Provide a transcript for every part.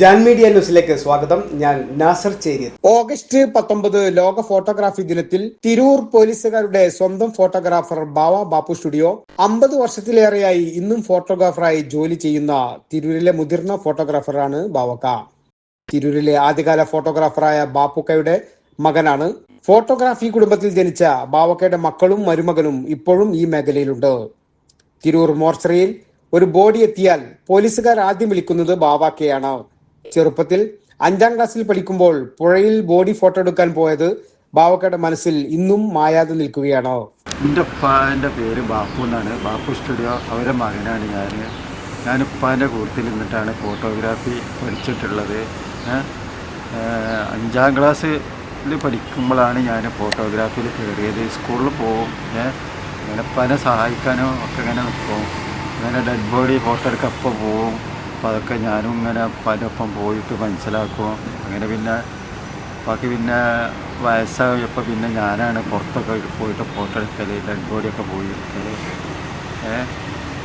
Jan media ന്യൂസിലേക്ക് സ്വാഗതം. ഞാൻ നാസർ ചേരി. ഓഗസ്റ്റ് 19 ലോക ഫോട്ടോഗ്രാഫി ദിനത്തിൽ തിരൂർ പോലീസുകാരുടെ സ്വന്തം ഫോട്ടോഗ്രാഫർ ബാപ്പു സ്റ്റുഡിയോ 50 വർഷത്തിലേറെയായി ഇന്നും ഫോട്ടോഗ്രാഫറായി ജോലി ചെയ്യുന്ന തിരൂരിലെ മുതിർന്ന ഫോട്ടോഗ്രാഫറാണ് ബാവക്ക. തിരൂരിലെ ആദ്യകാല ഫോട്ടോഗ്രാഫറായ ബാപ്പുക്കയുടെ മകനാണ്. ഫോട്ടോഗ്രാഫി കുടുംബത്തിൽ ജനിച്ച ബാവക്കയുടെ മക്കളും മരുമകനും ഇപ്പോഴും ഈ മേഖലയിലുണ്ട്. തിരൂർ മോർച്ചറിയിൽ ഒരു ബോഡി എത്തിയാൽ പോലീസുകാർ ആദ്യം വിളിക്കുന്നത് ബാവക്കയാണ്. ചെറുപ്പത്തിൽ 5ാം ക്ലാസ്സിൽ പഠിക്കുമ്പോൾ പുഴയിൽ ബോഡി ഫോട്ടോ എടുക്കാൻ പോയത് ബാവക്കയുടെ മനസ്സിൽ ഇന്നും മായാതെ നിൽക്കുകയാണ്. എൻ്റെ ഉപ്പാൻ്റെ പേര് ബാപ്പു എന്നാണ്. ബാപ്പു സ്റ്റുഡിയോ അവരുടെ മകനാണ് ഞാൻ ഉപ്പാൻ്റെ കൂട്ടത്തിൽ നിന്നിട്ടാണ് ഫോട്ടോഗ്രാഫി പഠിച്ചിട്ടുള്ളത്. 5ാം ക്ലാസ്സിൽ പഠിക്കുമ്പോഴാണ് ഞാൻ ഫോട്ടോഗ്രാഫിയിൽ കയറിയത്. സ്കൂളിൽ പോവും, അങ്ങനെ ഉപ്പാനെ സഹായിക്കാനോ ഒക്കെ ഇങ്ങനെ നിൽക്കും. അങ്ങനെ ഡെഡ് ബോഡി ഫോട്ടോ എടുക്കാൻ അപ്പോൾ പോവും. അപ്പോൾ അതൊക്കെ ഞാനും ഇങ്ങനെ ഉപ്പാൻ്റെ ഒപ്പം പോയിട്ട് മനസ്സിലാക്കും. അങ്ങനെ പിന്നെ ബാക്കി പിന്നെ വയസ്സായപ്പോൾ പിന്നെ ഞാനാണ് പുറത്തൊക്കെ പോയിട്ട് ഫോട്ടോ എടുക്കൽ, ഡെഡ് ബോഡിയൊക്കെ പോയി എടുക്കൽ.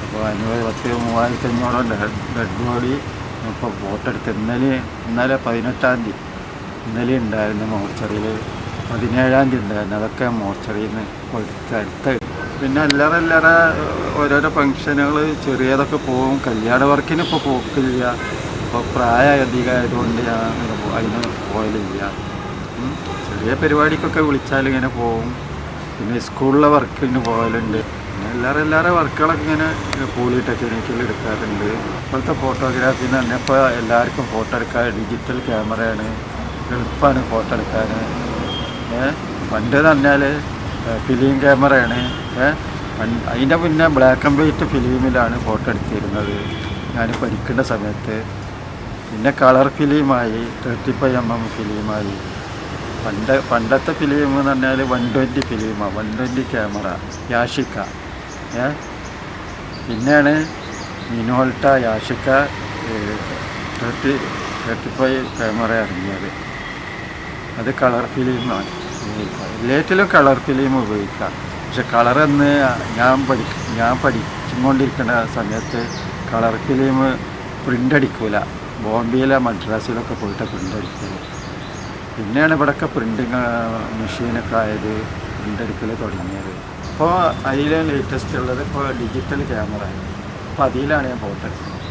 അപ്പോൾ 3500 ഡെഡ് ബോഡി ഇപ്പോൾ ഫോട്ടോ എടുത്ത് ഇന്നലെ 18-ാം തീയതി ഇന്നലെ ഉണ്ടായിരുന്നു മോർച്ചറിയിൽ, 17-ാം തീയതി ഉണ്ടായിരുന്നു. അതൊക്കെ മോർച്ചറിയിൽ നിന്ന് എടുത്ത് പിന്നെ അല്ലാതെ ഓരോരോ ഫങ്ഷനുകൾ ചെറിയതൊക്കെ പോകും. കല്യാണ വർക്കിന് ഇപ്പോൾ പോക്കില്ല. ഇപ്പോൾ പ്രായം അധികമായതുകൊണ്ട് ഞാൻ അതിന് പോകലില്ല. ചെറിയ പരിപാടിക്കൊക്കെ വിളിച്ചാൽ ഇങ്ങനെ പോകും. പിന്നെ സ്കൂളിലെ വർക്കിന് പോകലുണ്ട്. പിന്നെ എല്ലാവരുടെ വർക്കുകളൊക്കെ ഇങ്ങനെ പോളിടെക്നിക്കിൽ എടുക്കാറുണ്ട്. ഇപ്പോഴത്തെ ഫോട്ടോഗ്രാഫി എന്ന് പറഞ്ഞാൽ ഇപ്പോൾ എല്ലാവർക്കും ഫോട്ടോ എടുക്കാൻ ഡിജിറ്റൽ ക്യാമറയാണ്, എളുപ്പമാണ് ഫോട്ടോ എടുക്കാൻ. പണ്ട് പറഞ്ഞാൽ ഫിലിം ക്യാമറയാണ്. അതിൻ്റെ മുന്നേ ബ്ലാക്ക് ആൻഡ് വൈറ്റ് ഫിലിമിലാണ് ഫോട്ടോ എടുത്തിരുന്നത് ഞാൻ പഠിക്കേണ്ട സമയത്ത്. പിന്നെ കളർ ഫിലിമായി, 35mm ഫിലിമായി. പണ്ടത്തെ ഫിലിം എന്ന് പറഞ്ഞാൽ 120 ഫിലിമാണ്, 120 ക്യാമറ, യാഷിക്ക. പിന്നെയാണ് മിനോൾട്ട, യാഷിക്ക 35 ക്യാമറ ഇറങ്ങിയത്. അത് കളർ ഫിലിമാണ്. ലേറ്റിലും കളർ ഫിലിം ഉപയോഗിക്കാം. പക്ഷെ കളറെന്ന് ഞാൻ പഠിച്ചുകൊണ്ടിരിക്കുന്ന സമയത്ത് കളർ ഫിലിം പ്രിൻ്റ് അടിക്കൂല. ബോംബെയിലെ മദ്രാസിലൊക്കെ പോയിട്ട് പ്രിൻ്റ് അടിക്കുക. പിന്നെയാണ് ഇവിടെയൊക്കെ പ്രിൻറ്റിങ് മെഷീനൊക്കെ ആയത്, പ്രിൻ്റ് അടിക്കൽ തുടങ്ങിയത്. അപ്പോൾ അതിൽ ലേറ്റസ്റ്റ് ഉള്ളത് ഇപ്പോൾ ഡിജിറ്റൽ ക്യാമറ. അപ്പോൾ അതിലാണ് ഞാൻ ഫോട്ടോ എടുക്കുന്നത്.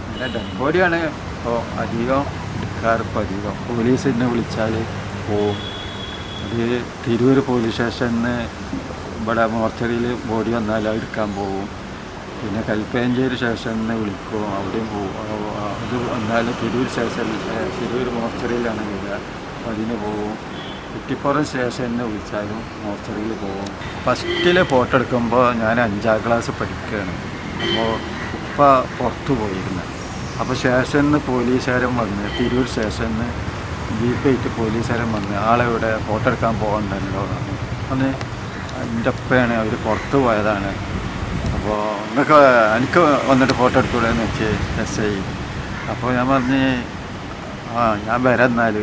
പിന്നെ ഡെഡ് ബോഡിയാണ് ഇപ്പോൾ അധികം എടുക്കാറിപ്പോൾ. അധികം പോലീസ് എന്നെ വിളിച്ചാൽ പോവും. അത് തിരൂർ പോലീസ് സ്റ്റേഷനിൽ നിന്ന് ഇവിടെ മോർച്ചറിയിൽ ബോഡി വന്നാൽ എടുക്കാൻ പോവും. പിന്നെ കൽപ്പയഞ്ചേരി സ്റ്റേഷനിൽ നിന്ന് വിളിക്കും, അവിടെയും പോവും. അത് വന്നാൽ തിരൂർ മോർച്ചറിയിലാണ് വരിക, അപ്പോൾ അതിന് പോവും. കുറ്റിപ്പുറം സ്റ്റേഷനിൽ വിളിച്ചാലും മോർച്ചറിയിൽ പോവും. ഫസ്റ്റിൽ ഫോട്ടോ എടുക്കുമ്പോൾ ഞാൻ 5ാം ക്ലാസ് പഠിക്കുകയാണ്. അപ്പോൾ ഉപ്പ പുറത്തു പോയിരുന്നു. അപ്പോൾ സ്റ്റേഷനിൽ നിന്ന് പോലീസുകാരൻ വന്ന്, തിരൂർ സ്റ്റേഷനിൽ നിന്ന് ജീപ്പായിട്ട് പോലീസുകാരൻ വന്ന് ആളെവിടെ ഫോട്ടോ എടുക്കാൻ പോകണ്ടല്ലോ അന്ന് എൻ്റെ ഉപ്പയാണ്, അവർ പുറത്ത് പോയതാണ്. അപ്പോൾ എനിക്ക് വന്നിട്ട് ഫോട്ടോ എടുത്തുകൂടെയെന്ന് വെച്ച് SI. അപ്പോൾ ഞാൻ പറഞ്ഞ് ഞാൻ വരാം എന്നാൽ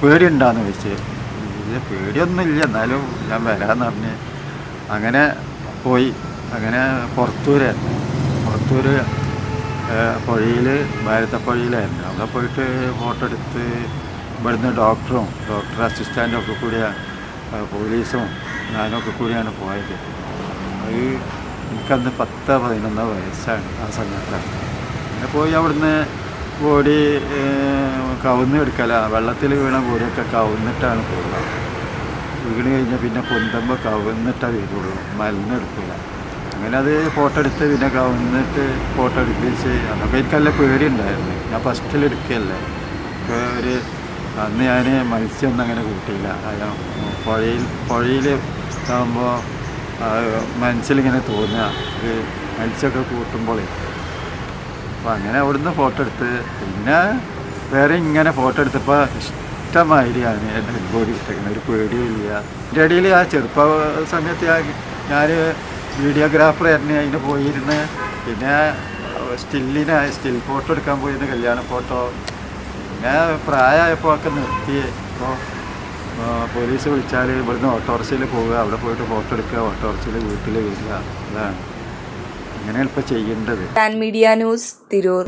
പേടിയുണ്ടാന്ന് വെച്ച്. ഇത് പേടിയൊന്നുമില്ല, എന്നാലും ഞാൻ വരാമെന്ന് പറഞ്ഞ് അങ്ങനെ പോയി. അങ്ങനെ പുറത്തൂർ പുഴയിൽ, ഭാരതപ്പുഴയിലായിരുന്നു. അവിടെ പോയിട്ട് ഫോട്ടോ എടുത്ത് ഇവിടുന്ന് ഡോക്ടർ അസിസ്റ്റൻറ്റും ഒക്കെ കൂടി, പോലീസും ഞാനൊക്കെ കൂടിയാണ് പോയത്. അത് എനിക്കന്ന് 10-11 വയസ്സാണ് ആ സമയത്താണ്. അങ്ങനെ പോയി അവിടുന്ന് ബോഡി കവുന്ന് എടുക്കല, വെള്ളത്തിൽ വീണ ബോഡിയൊക്കെ കവുന്നിട്ടാണ് പോകുക. വീണ് കഴിഞ്ഞാൽ പിന്നെ പൊന്തുമ്പോൾ കവുന്നിട്ടാണ് വരുള്ളൂ, മലന്നെടുക്കില്ല. അങ്ങനെ അത് ഫോട്ടോ എടുത്ത് പിന്നെ കവുന്നിട്ട് ഫോട്ടോ എടുപ്പിച്ച് അതൊക്കെ എനിക്കല്ല പേടിയുണ്ടായിരുന്നു. ഞാൻ ഫസ്റ്റിൽ എടുക്കുകയല്ലേ. അന്ന് ഞാൻ മത്സ്യമൊന്നും അങ്ങനെ കൂട്ടിയില്ല. പുഴയിൽ ആകുമ്പോൾ മനസ്സിലിങ്ങനെ തോന്നുക മത്സ്യമൊക്കെ കൂട്ടുമ്പോൾ. അപ്പോൾ അങ്ങനെ അവിടുന്ന് ഫോട്ടോ എടുത്ത് പിന്നെ വേറെ ഇങ്ങനെ ഫോട്ടോ എടുത്തപ്പോൾ ഇഷ്ടമാതിരിയാണ് എൻ്റെ ബോഡി എടുത്തേക്കുന്നത്. ഒരു പേടിയില്ല. എൻ്റെ ഇടയിൽ ആ ചെറുപ്പ സമയത്ത് ഞാൻ വീഡിയോഗ്രാഫർ തന്നെ അതിന് പോയിരുന്ന്. പിന്നെ സ്റ്റിൽ ഫോട്ടോ എടുക്കാൻ പോയിരുന്നു, കല്യാണ ഫോട്ടോ. പിന്നെ പ്രായമായപ്പോൾ ഒക്കെ നിർത്തി. ഇപ്പോൾ പോലീസ് വിളിച്ചാൽ ഇവിടുന്ന് ഓട്ടോറിക്ഷയിൽ പോവുക, അവിടെ പോയിട്ട് ഫോട്ടോ എടുക്കുക, ഓട്ടോറിക്ഷയിൽ വീട്ടിൽ വരിക. അതാണ് അങ്ങനെയാണ് ഇപ്പോൾ ചെയ്യേണ്ടത്. Pan media news, Tirur.